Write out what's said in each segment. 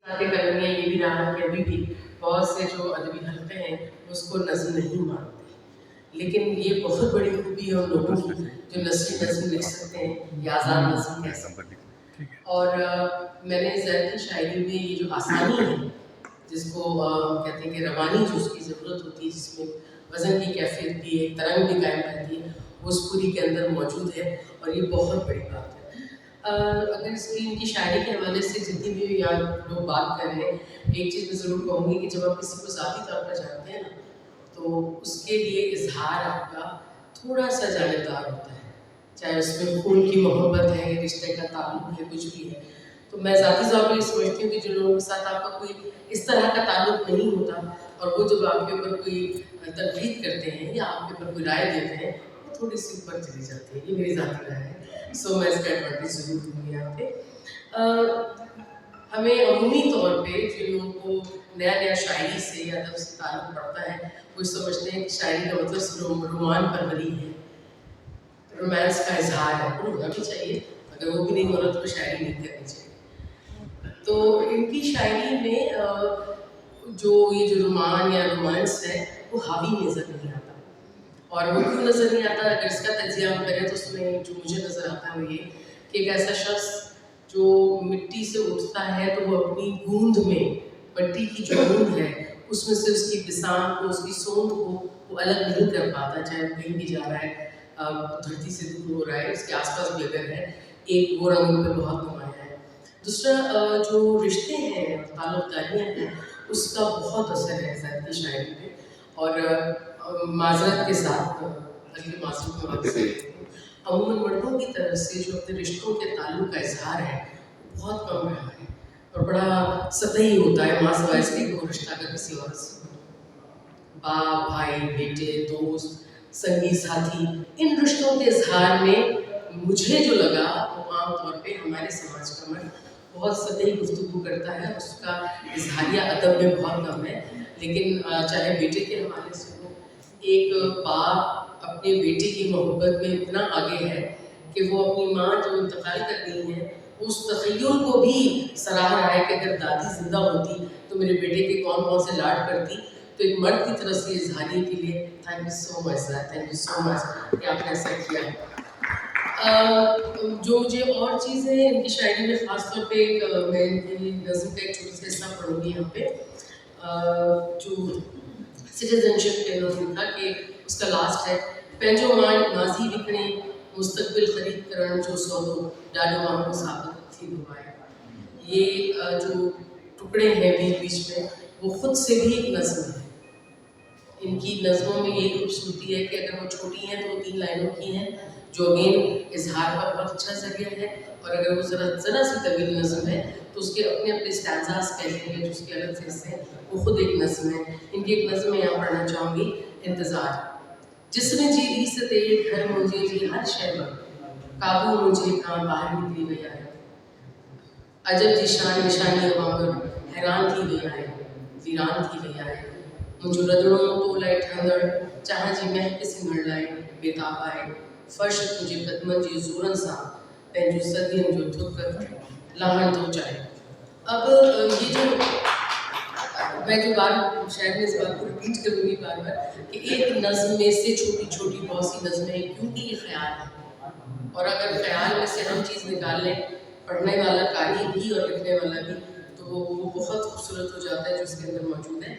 कलमियाँ ये भी रहा कि अभी भी बहुत से जो अदबी हलक़े हैं उसको नज़्म नहीं मानते, लेकिन ये बहुत बड़ी खूबी है उन लोगों की जो नस्री नज़्म लिख सकते हैं या आज़ाद नज़्म कह सकते हैं। और मैंने ज़ैद की शायरी में ये जो आसानी है जिसको कहते हैं कि रवानी जो उसकी ज़रूरत होती है, जिसमें वज़न की कैफियत भी है, तरंग भी कायम रहती है, वो उस पूरी के अंदर मौजूद है और ये बहुत बड़ी बात है। अगर इसकी इनकी शायरी के हवाले से जितनी भी यहाँ लोग बात कर रहे हैं, एक चीज़ मैं ज़रूर कहूँगी कि जब आप किसी को ज़ाती तौर पर जानते हैं ना, तो उसके लिए इज़हार आपका थोड़ा सा जानेदार होता है, चाहे उसमें खून की मोहब्बत है, रिश्ते का ताल्लुक है, कुछ भी है। तो मैं ज़ाती तौर पर ये समझती हूँ कि जो लोगों के साथ आपका कोई इस तरह का ताल्लुक नहीं होता और वो जब आपके ऊपर कोई तनकीद करते हैं या आपके ऊपर कोई राय देते हैं, वो थोड़ी सी ऊपर चली जाती है। ये मेरी ज़ाती राय है। सो मैं इसका एडवांटेज ज़रूर दूँगी यहाँ पे। हमें अमूमी तौर पे जिन लोगों को नया नया शायरी से या अदब से ताल्लुक़ पड़ता है, वो समझते हैं कि शायरी का मतलब सिर्फ रोमान परवरी है, रोमांस का इजहार है। वो होना भी चाहिए, अगर वो भी नहीं हो रहा तो शायरी नहीं करनी चाहिए। तो इनकी शायरी में जो ये जो रोमान या रोमांस है वो हावी नज़र नहीं आता, और वो क्यों नज़र नहीं आता, अगर इसका तजिया हम करें तो उसमें जो मुझे नज़र आता है वो ये कि एक ऐसा शख्स जो मिट्टी से उठता है तो वो अपनी गूंद में, मिट्टी की जो गूंद है उसमें से उसकी बिसात को, उसकी सोंद को वो अलग नहीं कर पाता, चाहे वो कहीं भी जा रहा है, धरती से दूर हो रहा है, उसके आसपास भी अगर है, एक वो रंग पे बहुत नुमाया है। दूसरा जो रिश्ते हैं, ताल्लुक़दारियाँ हैं, उसका बहुत असर है ज़ैद की शायरी पे। और माज़रत के साथ, बल्कि माज़रत में बात करती हूँ, अमूमन मर्दों की तरफ से जो अपने रिश्तों के ताल्लुक़ का इज़हार है बहुत कम रहा है और बड़ा सतही होता है, माँ सिवाय इसके कि वो रिश्ता अगर किसी और से हो। बाप, भाई, बेटे, दोस्त, संगी साथी, इन रिश्तों के इज़हार में मुझे जो लगा वो आम तौर पे हमारे समाज का मर्द बहुत सतही गुफ्तगू करता है, उसका इज़हारिया अदब में बहुत कम है। लेकिन चाहे बेटे के हवाले से हो, एक बाप अपने बेटे की मोहब्बत में इतना आगे है कि वो अपनी माँ जो इंतकाल कर गई हैं, उस तख़य्युल को भी सराह रहा है कि अगर दादी ज़िंदा होती तो मेरे बेटे के कौन कौन से लाड करती। तो एक मर्द की तरफ से इज़हारिये के लिए thank you so much sir, thank you so much कि आपने ऐसा किया। जो मुझे और चीज़ें इनकी शायरी में ख़ास तौर पे मैं इनकी नज़्म का एक छोटा सा हिस्सा पढ़ूँगी यहाँ पे। जो सिटीजनशिप पे इन्होंने लिखा कि उसका लास्ट है, पंहिंजो माज़ी विकिणे मुस्तक़बिल ख़रीद करण जो सौदो ॾाढो महांगो साबित थींदो आहे। ये जो टुकड़े हैं बीच बीच में, वो खुद से भी एक नज़्म है। इनकी नज़्मों में ये खूबसूरती है कि अगर वो छोटी हैं तो वो 3 लाइनों की हैं, जो अगेन इज़हार का बहुत अच्छा ज़रिया है, और अगर वो ज़रा सी तवील नज़्म है तो उसके अपने अपने स्टैंज़ास कहते हैं जो उसके अलग से हिस्से हैं, वो खुद एक नज़्म है। इनकी एक नज़्म मैं यहाँ पढ़ना चाहूँगी, इंतज़ार। जिसमें जी दी से तेरे घर मुझे जी हर शय में काबू मुझे खां बाहर निकली वही आए, अजब जी शान निशानी वांगुरु हैरान थी वही आए, वीरान थी वही आए, मुझो रंधिणो तोलाए ठहंदड़ चाह जी महक सिंघण लाइ बेताब आए, फर्श तुझे कदमनि जे ज़ोरनि सां पंहिंजो सदियनि जो थुक लहण थो चाहे। अब ये जो मैं जो बार शायद मैं इस बात को रिपीट करूँगी बार बार कि एक नज़्म में से छोटी छोटी बहुत सी नज़में, क्योंकि ये ख्याल है, और अगर ख्याल में से हम चीज़ निकाल लें, पढ़ने वाला कारी भी और लिखने वाला भी, तो वो बहुत खूबसूरत हो जाता है जो इसके अंदर मौजूद है।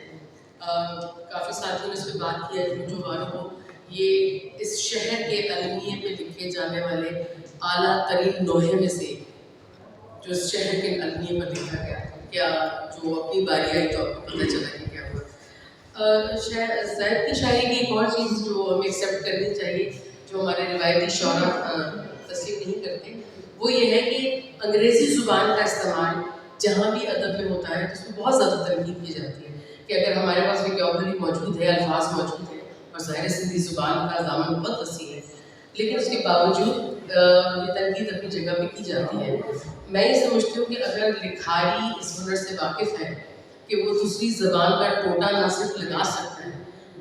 काफ़ी साथियों ने इस पर बात की है कि जो वारों को ये इस शहर के अलमिये पे लिखे जाने वाले आला तरीन नोहे में से जो इस शहर के अलमिये पर लिखा गया, क्या जो अपनी बारी आई तो आपको पता चला कि क्या हुआ। ज़ैद की शायरी की एक और चीज़ जो हमें एक्सेप्ट करनी चाहिए, जो हमारे रिवायती शौरा तस्लीम नहीं करते, वो ये है कि अंग्रेज़ी ज़ुबान का इस्तेमाल जहाँ भी अदब में होता है तो उसमें बहुत ज़्यादा तनकीद की जाती है कि अगर हमारे पास वोकैबुलरी मौजूद है, अल्फाज मौजूद हैं, और ज़ाहिर सिंधी ज़ुबान का दामन बहुत वसी है, लेकिन उसके बावजूद ये तनकीद अपनी जगह पे की जाती है। मैं ये समझती हूँ कि अगर लिखारी इस हुनर से वाकिफ़ है कि वो दूसरी ज़बान का टोटा ना सिर्फ लगा सकता है,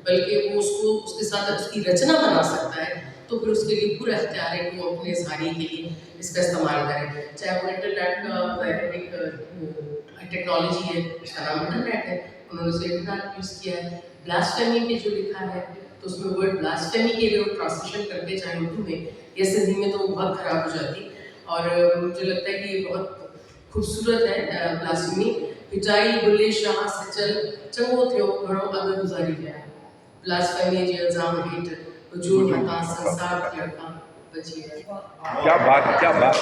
बल्कि वो उसको उसके साथ उसकी रचना बना सकता है, तो फिर उसके लिए पूरा इख्तियार है कि वो अपने इज़हारिये के लिए इसका इस्तेमाल करे, चाहे वो इंटरनेट का एक टेक्नोलॉजी है, उसका नाम इंटरनेट है, उन्होंने उसे इंटरनेट यूज़ किया है। ब्लास्फेमी पे जो लिखा है तो उसमें वर्ड ब्लास्फेमी के लिए ट्रांसलेशन करते चाहे उर्दू में या सिंधी में तो बहुत ख़राब हो जाती। और मुझे लगता है कि ये बहुत खूबसूरत है ब्लास्फेमी। पिटाई बुले शाह से चल चंगो थियो घणो अॻु गुज़ारी विया। ब्लास्फेमी जे इल्ज़ाम हेठि हुजूम हथा संसार थियण खां बची विया। क्या बात।